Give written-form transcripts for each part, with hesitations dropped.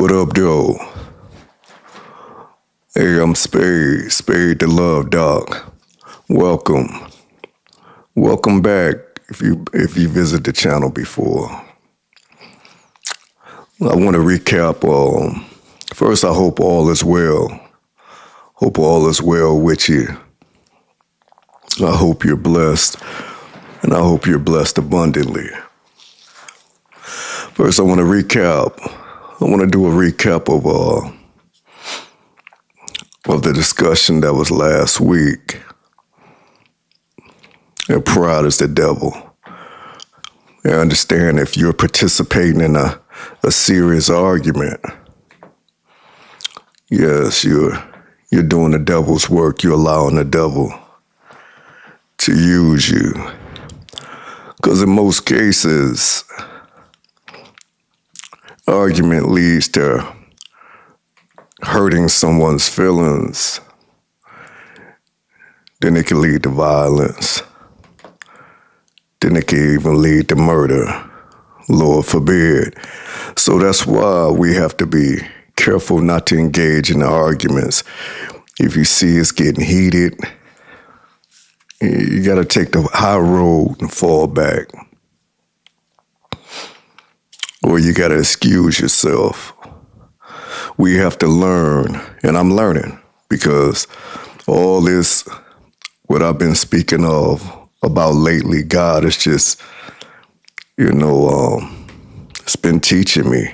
What up, though? Hey, I'm Spade the Love Dog. Welcome. Welcome back if you visit the channel before. I want to recap. First, I hope all is well. Hope all is well with you. I hope you're blessed, and I hope you're blessed abundantly. First, I want to recap. I want to do a recap of the discussion that was last week. And pride is the devil. I understand if you're participating in a serious argument, yes, you're doing the devil's work. You're allowing the devil to use you. Because in most cases, argument leads to hurting someone's feelings. Then it can lead to violence. Then it can even lead to murder. Lord forbid. So that's why we have to be careful not to engage in the arguments. If you see it's getting heated, you got to take the high road and fall back. Or you got to excuse yourself. We have to learn, and I'm learning, because all this, what I've been speaking of about lately, God is just, it's been teaching me.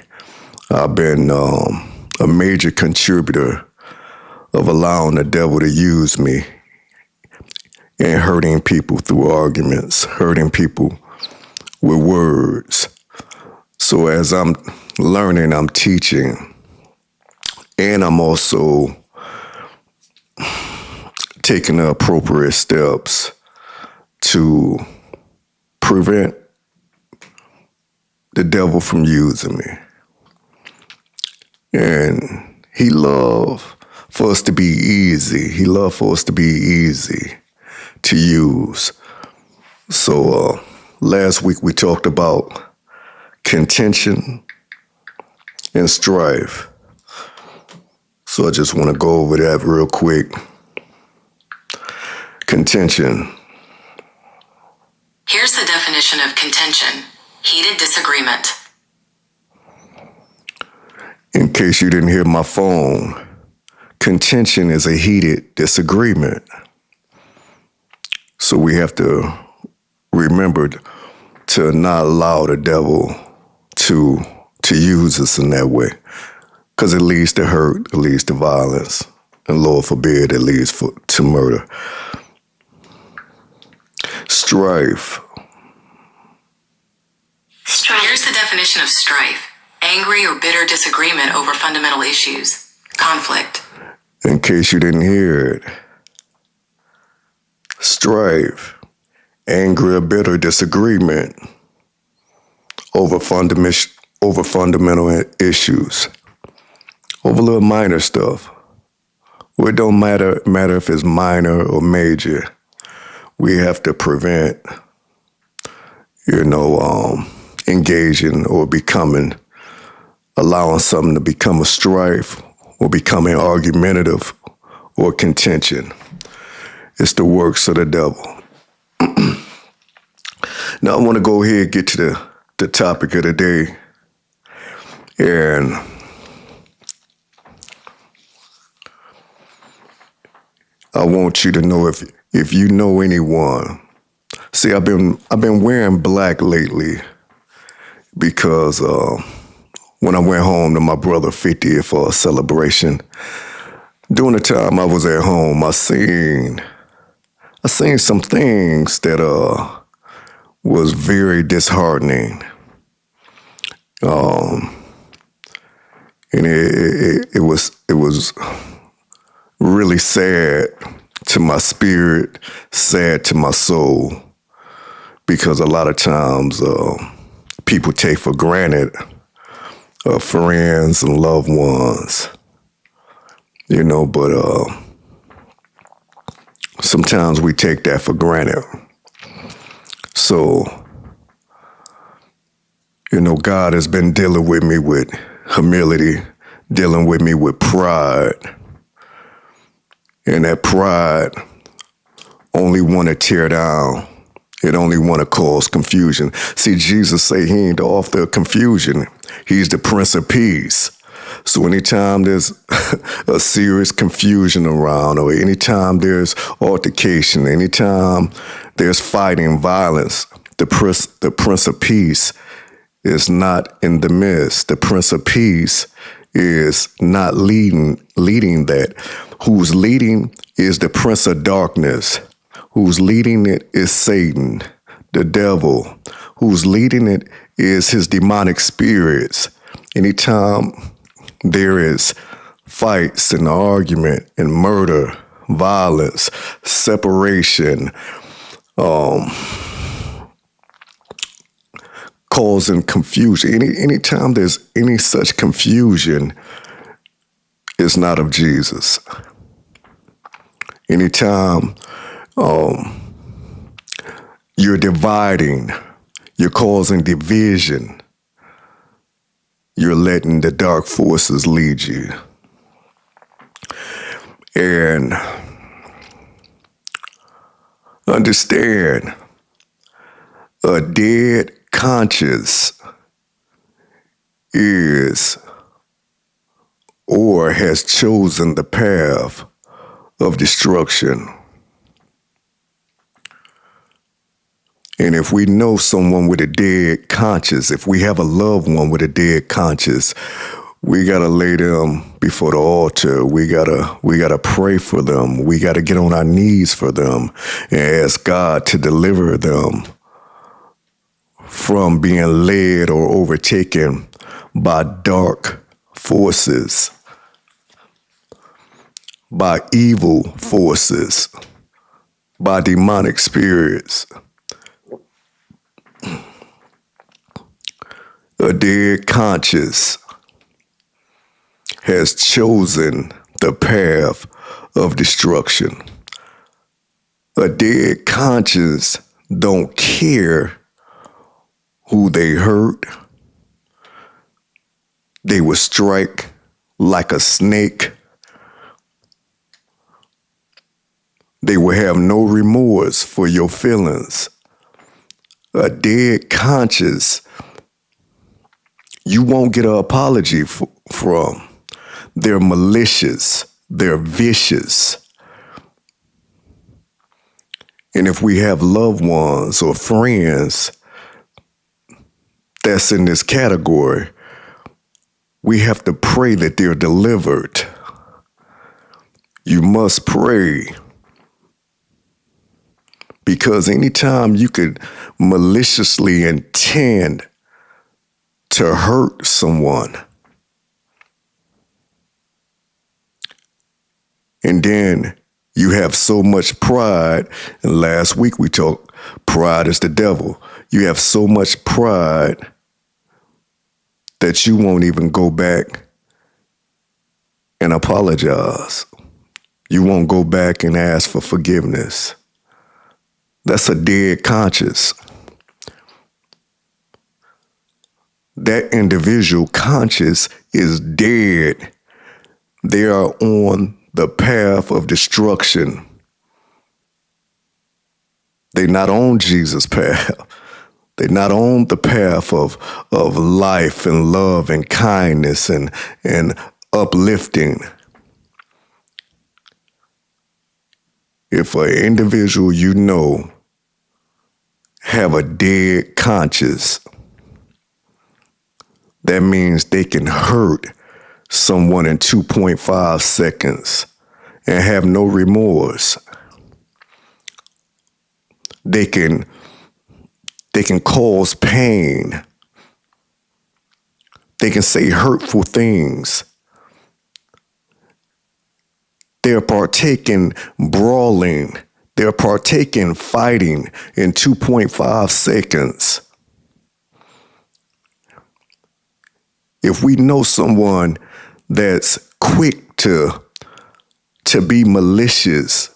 I've been a major contributor of allowing the devil to use me and hurting people through arguments, hurting people with words. So as I'm learning, I'm teaching, and I'm also taking the appropriate steps to prevent the devil from using me. And he loved for us to be easy. He loved for us to be easy to use. So last week we talked about contention and strife. So I just want to go over that real quick. Contention. Here's the definition of contention: heated disagreement. In case you didn't hear my phone, contention is a heated disagreement. So we have to remember to not allow the devil to use us in that way, because it leads to hurt, it leads to violence, and Lord forbid, it leads to murder. Strife. Here's the definition of strife: angry or bitter disagreement over fundamental issues. Conflict. In case you didn't hear it, strife, angry or bitter disagreement over fundamental issues, over little minor stuff. Well, it don't matter if it's minor or major. We have to prevent, engaging or allowing something to become a strife or becoming argumentative or contention. It's the works of the devil. Now I want to go ahead and get to the topic of the day. And I want you to know, if you know anyone. See, I've been wearing black lately because when I went home to my brother's 50th for a celebration, during the time I was at home, I seen some things that was very disheartening. And it was really sad to my spirit, sad to my soul, because a lot of times people take for granted friends and loved ones, but sometimes we take that for granted. So, God has been dealing with me with humility, dealing with me with pride. And that pride only want to tear down. It only want to cause confusion. See, Jesus say he ain't the author of confusion. He's the Prince of Peace. So anytime there's a serious confusion around, or anytime there's altercation, anytime there's fighting, violence, the Prince of Peace is not in the midst. The Prince of Peace is not leading that. Who's leading is the Prince of Darkness. Who's leading it is Satan, the devil. Who's leading it is his demonic spirits. Anytime there is fights and argument and murder, violence, separation, causing confusion. Anytime there's any such confusion, it's not of Jesus. Anytime you're dividing, you're causing division, you're letting the dark forces lead you. And understand, a dead conscience is or has chosen the path of destruction. And if we know someone with a dead conscience, if we have a loved one with a dead conscience, we gotta lay them before the altar. We gotta pray for them. We gotta get on our knees for them and ask God to deliver them from being led or overtaken by dark forces, by evil forces, by demonic spirits. A dead conscience has chosen the path of destruction. A dead conscience don't care who they hurt. They will strike like a snake. They will have no remorse for your feelings. A dead conscience, you won't get an apology from. They're malicious. They're vicious. And if we have loved ones or friends that's in this category, we have to pray that they're delivered. You must pray. Because anytime you could maliciously intend to hurt someone, and then you have so much pride, and last week we talked, pride is the devil. You have so much pride that you won't even go back and apologize. You won't go back and ask for forgiveness. That's a dead conscience. That individual conscience is dead. They are on the path of destruction. They're not on Jesus' path. They're not on the path of life and love and kindness and uplifting. If an individual you know have a dead conscience, that means they can hurt someone in 2.5 seconds and have no remorse. They can cause pain. They can say hurtful things. They're partaking brawling. They're partaking fighting in 2.5 seconds. If we know someone that's quick to be malicious,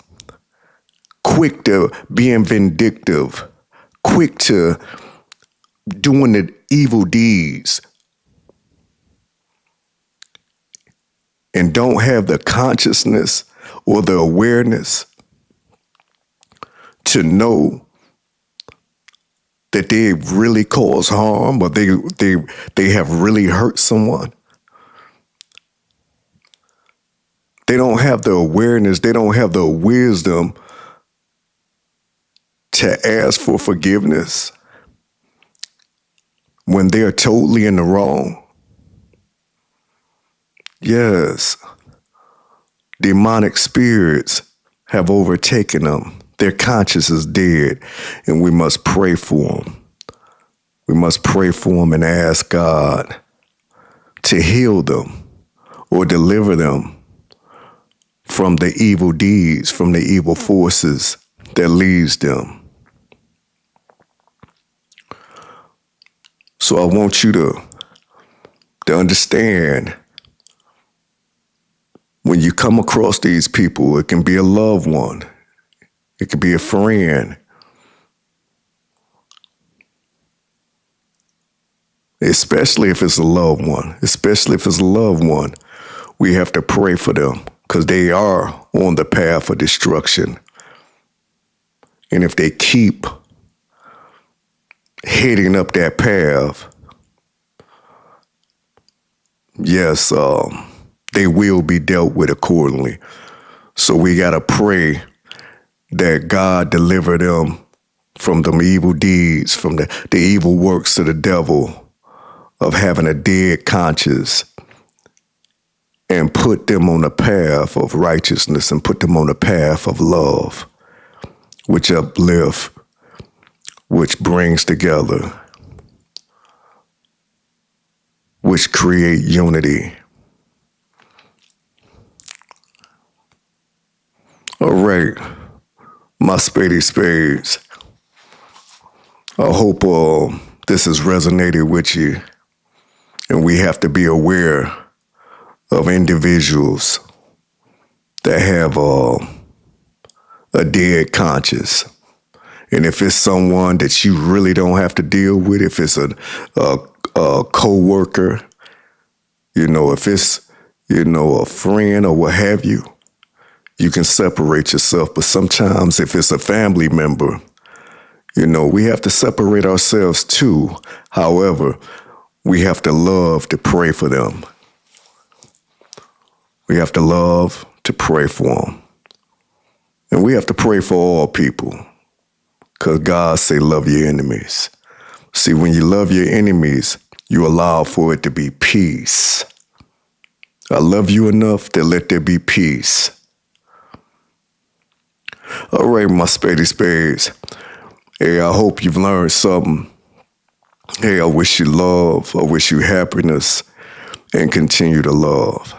quick to being vindictive, quick to doing the evil deeds, and don't have the consciousness or the awareness to know that they really cause harm or they have really hurt someone. They don't have the awareness, they don't have the wisdom to ask for forgiveness when they're totally in the wrong. Yes, demonic spirits have overtaken them. Their conscience is dead, and we must pray for them. We must pray for them and ask God to heal them or deliver them from the evil deeds, from the evil forces that leads them. So I want you to understand, when you come across these people, it can be a loved one, it could be a friend, especially if it's a loved one, we have to pray for them because they are on the path of destruction. And if they keep heading up that path, yes, they will be dealt with accordingly. So we got to pray that God deliver them from them evil deeds, from the evil works of the devil, of having a dead conscience, and put them on the path of righteousness and put them on the path of love, which uplift, which brings together, which create unity. All right, my Spady Spades. I hope this has resonated with you, and we have to be aware of individuals that have a dead conscience. And if it's someone that you really don't have to deal with, if it's a co-worker, if it's, a friend or what have you, you can separate yourself. But sometimes if it's a family member, we have to separate ourselves too. However, we have to love to pray for them. We have to love to pray for them. And we have to pray for all people, because God say love your enemies. See, when you love your enemies, you allow for it to be peace. I love you enough to let there be peace. All right, my Spady Spades. Hey, I hope you've learned something. Hey, I wish you love, I wish you happiness, and continue to love.